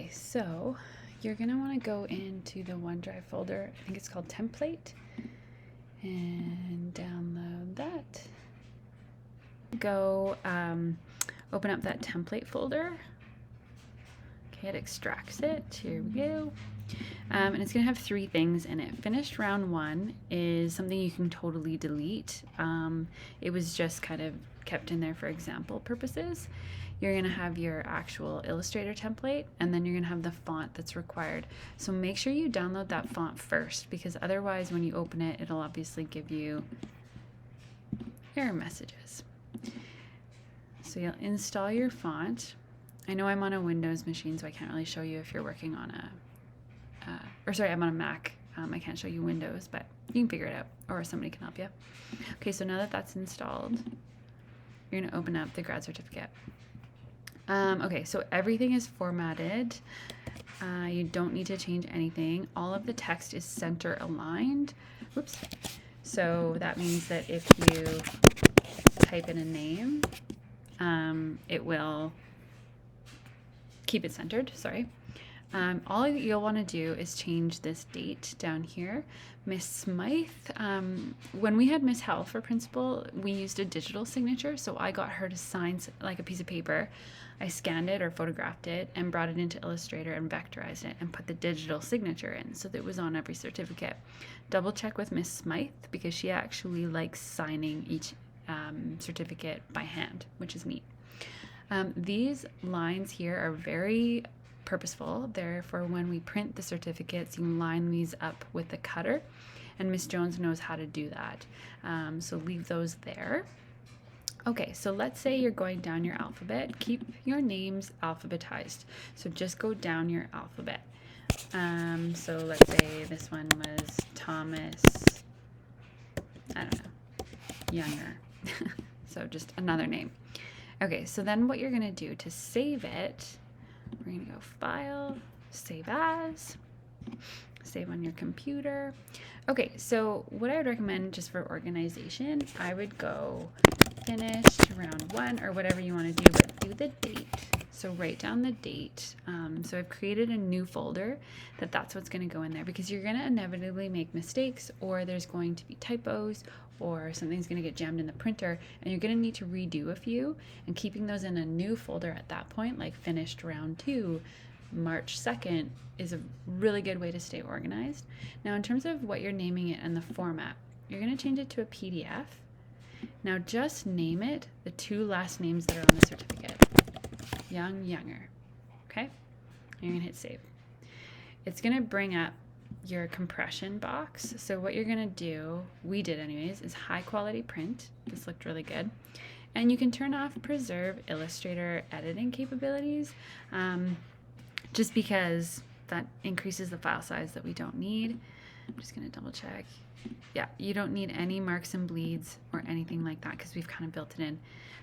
Okay, so you're gonna want to go into the OneDrive folder. I think it's called Template, and download that. Go open up that template folder. Okay, it extracts it. Here we go. And it's going to have 3 things in it. Finished round 1 is something you can totally delete. It was just kind of kept in there for example purposes. You're going to have your actual Illustrator template, and then you're going to have the font that's required. So make sure you download that font first, because otherwise when you open it, it'll obviously give you error messages. So you'll install your font. I know I'm on a Windows machine, so I can't really show you if you're working on I'm on a Mac. I can't show you Windows, but you can figure it out, or somebody can help you. Okay, so now that that's installed, you're going to open up the grad certificate. Okay, so everything is formatted. You don't need to change anything. All of the text is center aligned. Whoops. So that means that if you type in a name, it will keep it centered, sorry. All you'll want to do is change this date down here. Miss Smythe, when we had Miss Hell for principal, we used a digital signature, so I got her to sign like a piece of paper. I scanned it or photographed it and brought it into Illustrator and vectorized it and put the digital signature in, so that it was on every certificate. Double check with Miss Smythe, because she actually likes signing each certificate by hand, which is neat. These lines here are very purposeful. They're for when we print the certificates, you line these up with the cutter, and Miss Jones knows how to do that. So leave those there. Okay, so let's say you're going down your alphabet. Keep your names alphabetized. So just go down your alphabet. So let's say this one was Thomas, I don't know, Younger. So just another name. Okay, so then what you're gonna do to save it, we're gonna go File, Save As, save on your computer. Okay, so what I would recommend just for organization, I would go finished round 1 or whatever you want to do, but do the date. So write down the date. So I've created a new folder that's what's going to go in there, because you're going to inevitably make mistakes, or there's going to be typos, or something's going to get jammed in the printer, and you're going to need to redo a few, and keeping those in a new folder at that point, like finished round 2, March 2nd, is a really good way to stay organized. Now, in terms of what you're naming it and the format, you're going to change it to a PDF. Now just name it the 2 last names that are on the certificate. Young, Younger. Okay? And you're going to hit save. It's going to bring up your compression box. So what you're going to do, we did anyways, is high quality print. This looked really good. And you can turn off preserve Illustrator editing capabilities, just because that increases the file size that we don't need. I'm just going to double check. Yeah, you don't need any marks and bleeds or anything like that, because we've kind of built it in.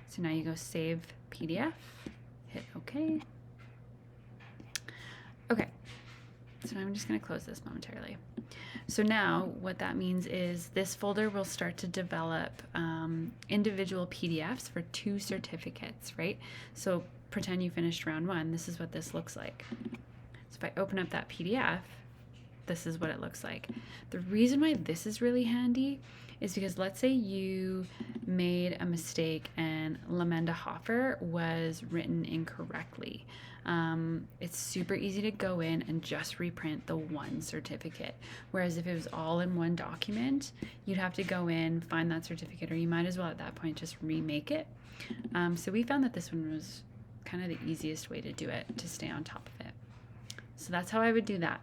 So now you go save PDF, hit OK. Okay, so now I'm just going to close this momentarily. So now what that means is this folder will start to develop individual PDFs for 2 certificates, right? So pretend you finished round 1. This is what this looks like. So if I open up that PDF, this is what it looks like. The reason why this is really handy is because let's say you made a mistake and Lamenda Hoffer was written incorrectly. It's super easy to go in and just reprint the 1 certificate. Whereas if it was all in 1 document, you'd have to go in, find that certificate, or you might as well at that point just remake it. So we found that this one was kind of the easiest way to do it, to stay on top of it. So that's how I would do that.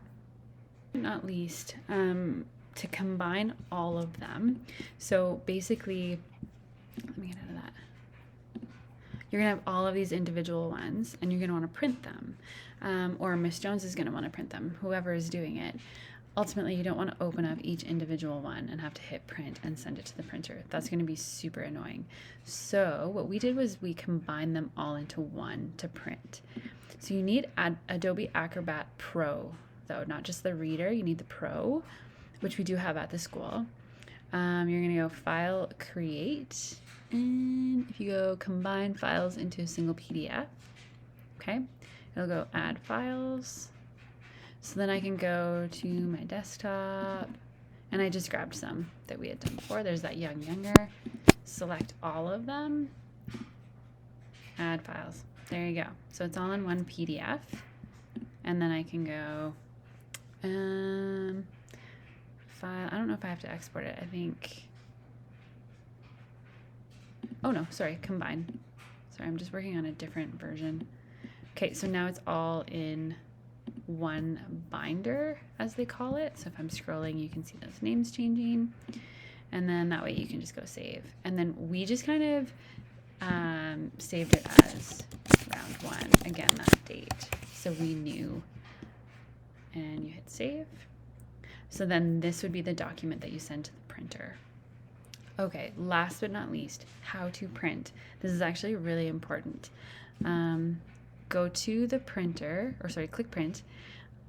Not least, to combine all of them. So basically, let me get out of that. You're gonna have all of these individual ones, and you're gonna want to print them, or Miss Jones is gonna want to print them, whoever is doing it. Ultimately, you don't want to open up each individual one and have to hit print and send it to the printer. That's going to be super annoying. So what we did was we combined them all into one to print. So you need Adobe Acrobat Pro, though, not just the Reader. You need the Pro, which we do have at the school. You're going to go File, Create, and if you go Combine Files into a single PDF, okay, it'll go add files. So then I can go to my desktop, and I just grabbed some that we had done before. There's that younger. Select all of them, add files. There you go. So it's all in one PDF. And then I can go, file. I don't know if I have to export it. I think, oh no, sorry, combine. Sorry, I'm just working on a different version. Okay, so now it's all in one binder, as they call it. So if I'm scrolling, you can see those names changing. And then that way you can just go save. And then we just kind of saved it as round 1, again, that date. So we knew, and you hit save. So then this would be the document that you send to the printer. Okay, last but not least, how to print. This is actually really important. Go to the printer, or sorry, click print.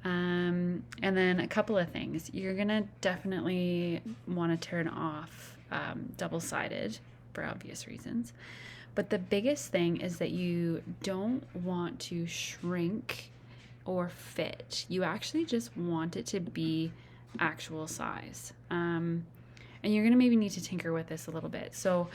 And then a couple of things. You're gonna definitely want to turn off double-sided for obvious reasons. But the biggest thing is that you don't want to shrink or fit. You actually just want it to be actual size. And you're gonna maybe need to tinker with this a little bit. So,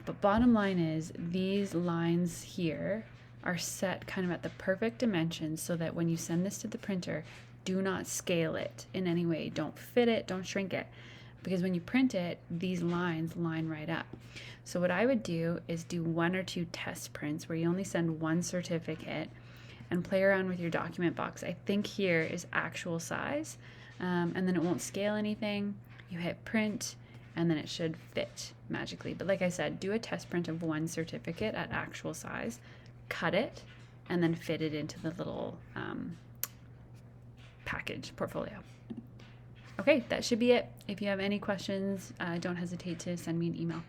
but bottom line is these lines here are set kind of at the perfect dimensions so that when you send this to the printer, do not scale it in any way. Don't fit it, don't shrink it. Because when you print it, these lines line right up. So what I would do is do 1 or 2 test prints where you only send 1 certificate and play around with your document box. I think here is actual size, and then it won't scale anything. You hit print, and then it should fit magically. But like I said, do a test print of 1 certificate at actual size, cut it, and then fit it into the little package portfolio. Okay, that should be it. If you have any questions, don't hesitate to send me an email.